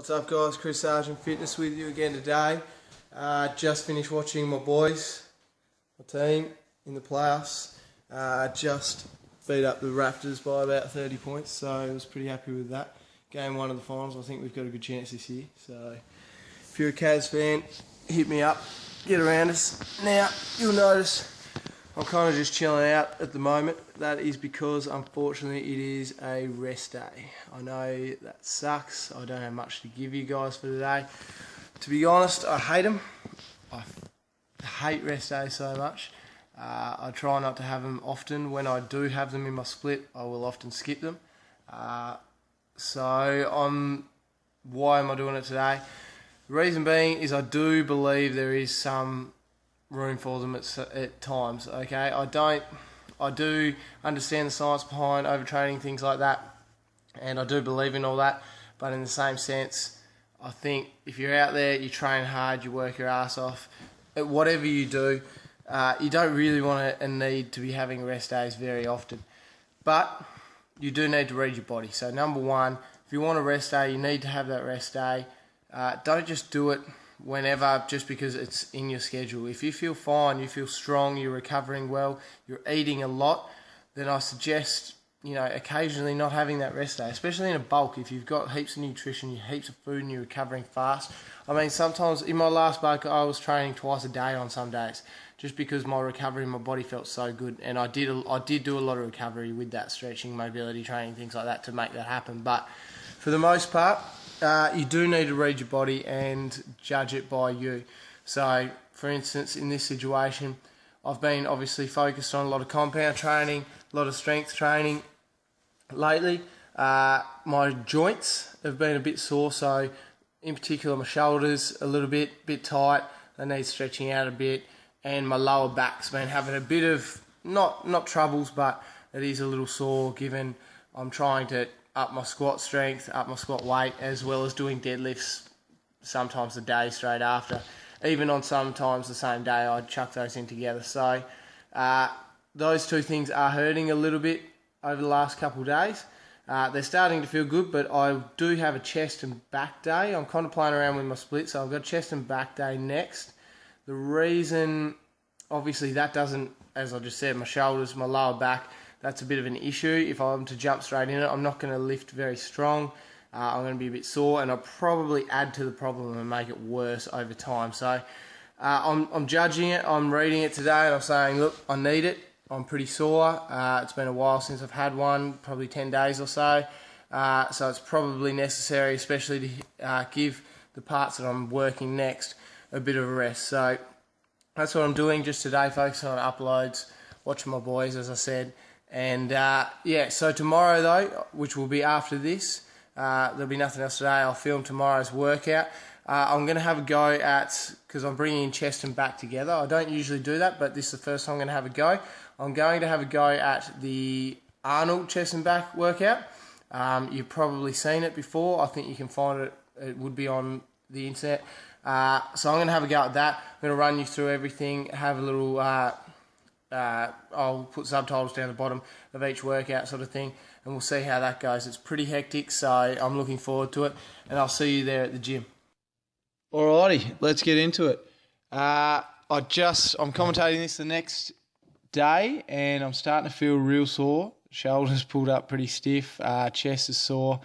What's up guys, Chris Sargent Fitness with you again today. Just finished watching my boys, my team in the playoffs. Just beat up the Raptors by about 30 points, so I was pretty happy with that. Game 1 of the finals, I think we've got a good chance this year. So if you're a Cavs fan, hit me up, get around us. Now, you'll notice I'm kind of just chilling out at the moment. That is because, unfortunately, it is a rest day. I know that sucks. I don't have much to give you guys for today. To be honest, I hate them. I hate rest days so much. I try not to have them often. When I do have them in my split, I will often skip them. Why am I doing it today? The reason being is I do believe there is some room for them at times. Okay, I do understand the science behind overtraining, things like that, and I do believe in all that, but in the same sense, I think if you're out there, you train hard, you work your ass off, whatever you do, you don't really want to and need to be having rest days very often, but you do need to read your body. So number one, if you want a rest day, you need to have that rest day. Don't just do it whenever just because it's in your schedule. If you feel fine, you feel strong, you're recovering well, you're eating a lot, then I suggest, occasionally not having that rest day, especially in a bulk. If you've got heaps of nutrition, heaps of food, and you're recovering fast. I mean, sometimes in my last bulk, I was training twice a day on some days, just because my recovery in my body felt so good, and I did do a lot of recovery with that stretching, mobility training, things like that to make that happen. But for the most part, you do need to read your body and judge it by you. So, for instance, in this situation, I've been obviously focused on a lot of compound training, a lot of strength training lately. My joints have been a bit sore, so in particular my shoulders a little bit tight. They need stretching out a bit, and my lower back's been having a bit of not troubles, but it is a little sore given I'm trying to up my squat strength, up my squat weight, as well as doing deadlifts sometimes the day straight after. Even on sometimes the same day, I'd chuck those in together. So those two things are hurting a little bit over the last couple of days. They're starting to feel good, but I do have a chest and back day. I'm kind of playing around with my split, so I've got chest and back day next. The reason, obviously, that doesn't, as I just said, my shoulders, my lower back, that's a bit of an issue. If I'm to jump straight in it, I'm not going to lift very strong. I'm going to be a bit sore, and I'll probably add to the problem and make it worse over time. So I'm judging it. I'm reading it today, and I'm saying, look, I need it. I'm pretty sore. It's been a while since I've had one, probably 10 days or so. So it's probably necessary, especially to give the parts that I'm working next a bit of a rest. So that's what I'm doing just today, focusing on uploads, watching my boys, as I said. And so tomorrow though, which will be after this, there'll be nothing else today. I'll film tomorrow's workout. I'm going to have a go at, because I'm bringing in chest and back together. I don't usually do that, but this is the first time I'm going to have a go. I'm going to have a go at the Arnold chest and back workout. You've probably seen it before. I think you can find it. It would be on the internet. So I'm going to have a go at that. I'm going to run you through everything, have a little I'll put subtitles down the bottom of each workout sort of thing, and we'll see how that goes. It's pretty hectic, so I'm looking forward to it, and I'll see you there at the gym. Alrighty, let's get into it. I'm commentating this the next day, and I'm starting to feel real sore. Shoulders pulled up pretty stiff, chest is sore,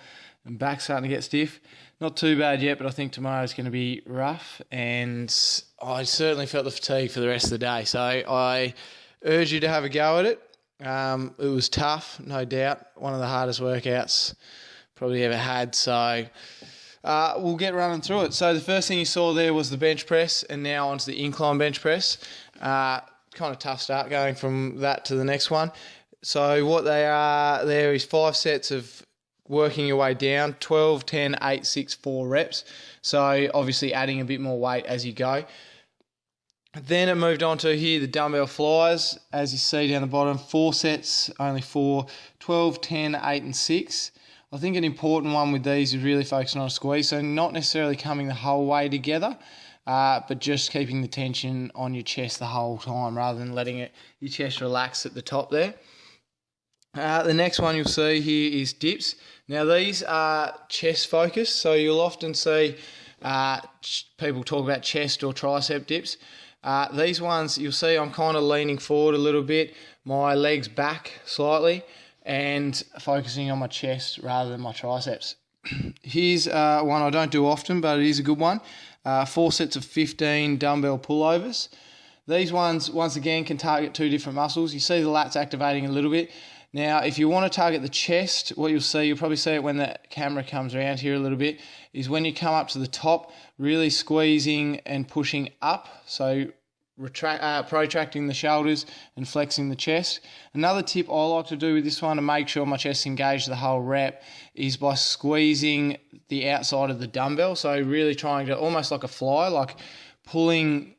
and back starting to get stiff. Not too bad yet, but I think tomorrow's going to be rough, and I certainly felt the fatigue for the rest of the day. So I urge you to have a go at it. It was tough, no doubt. One of the hardest workouts probably ever had. So we'll get running through it. So the first thing you saw there was the bench press, and now onto the incline bench press. Kind of tough start going from that to the next one. So what they are there is 5 sets of working your way down, 12, 10, 8, 6, 4 reps. So obviously adding a bit more weight as you go. Then it moved on to here, the dumbbell flyers. As you see down the bottom, 4 sets, only 4, 12, 10, 8 and 6. I think an important one with these is really focusing on a squeeze. So not necessarily coming the whole way together, but just keeping the tension on your chest the whole time rather than letting your chest relax at the top there. The next one you'll see here is dips. Now these are chest focused, so you'll often see people talk about chest or tricep dips. These ones you'll see I'm kind of leaning forward a little bit, my legs back slightly, and focusing on my chest rather than my triceps. Here's one I don't do often, but it is a good one. 4 sets of 15 dumbbell pullovers. These ones, once again, can target 2 different muscles. You see the lats activating a little bit. Now, if you want to target the chest, what you'll probably see it when the camera comes around here a little bit, is when you come up to the top, really squeezing and pushing up, so protracting the shoulders and flexing the chest. Another tip I like to do with this one to make sure my chest's engaged the whole rep is by squeezing the outside of the dumbbell, so really trying to, almost like a fly, like pulling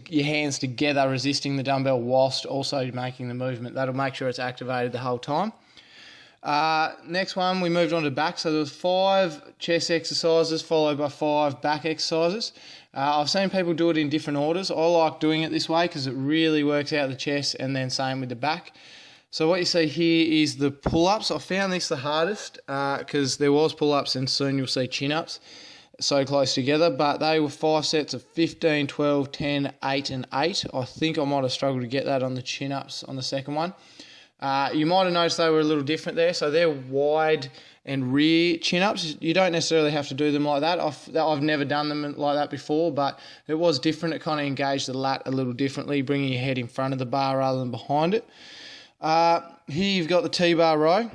your hands together, resisting the dumbbell whilst also making the movement. That'll make sure it's activated the whole time. Next one, we moved on to back. So there was 5 chest exercises followed by 5 back exercises. I've seen people do it in different orders. I like doing it this way because it really works out the chest, and then same with the back. So what you see here is the pull-ups. I found this the hardest because there was pull-ups and soon you'll see chin-ups so close together, but they were 5 sets of 15, 12, 10, 8 and 8. I think I might have struggled to get that on the chin-ups on the second one. You might have noticed they were a little different there, so they're wide and rear chin-ups. You don't necessarily have to do them like that. I've never done them like that before, but it was different. It kind of engaged the lat a little differently, bringing your head in front of the bar rather than behind it. Here you've got the T-bar row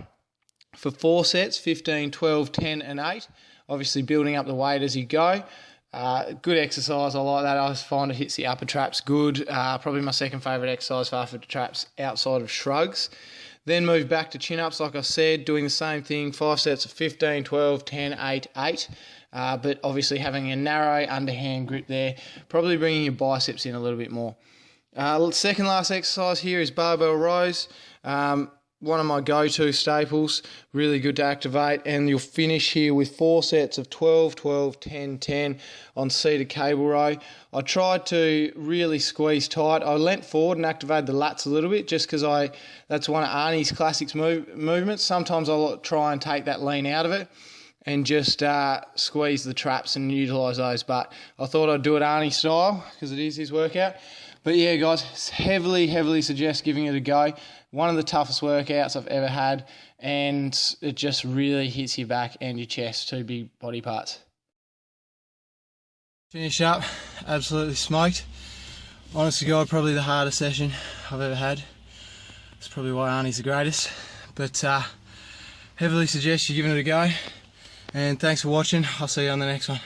for 4 sets, 15, 12, 10 and 8. Obviously building up the weight as you go. Good exercise, I like that. I find it hits the upper traps good. Probably my second favourite exercise for upper traps outside of shrugs. Then move back to chin-ups, like I said, doing the same thing, 5 sets of 15, 12, 10, 8, 8. But obviously having a narrow underhand grip there, probably bringing your biceps in a little bit more. Second last exercise here is barbell rows. One of my go-to staples, really good to activate, and you'll finish here with 4 sets of 12, 12, 10, 10 on seated cable row. I tried to really squeeze tight. I leant forward and activated the lats a little bit just because that's one of Arnie's classics movements. Sometimes I'll try and take that lean out of it and just squeeze the traps and utilise those, but I thought I'd do it Arnie style because it is his workout. But yeah, guys, heavily suggest giving it a go. One of the toughest workouts I've ever had, and it just really hits your back and your chest, 2 big body parts. Finish up, absolutely smoked. Honest to God, probably the hardest session I've ever had. That's probably why Arnie's the greatest. But heavily suggest you giving it a go. And thanks for watching. I'll see you on the next one.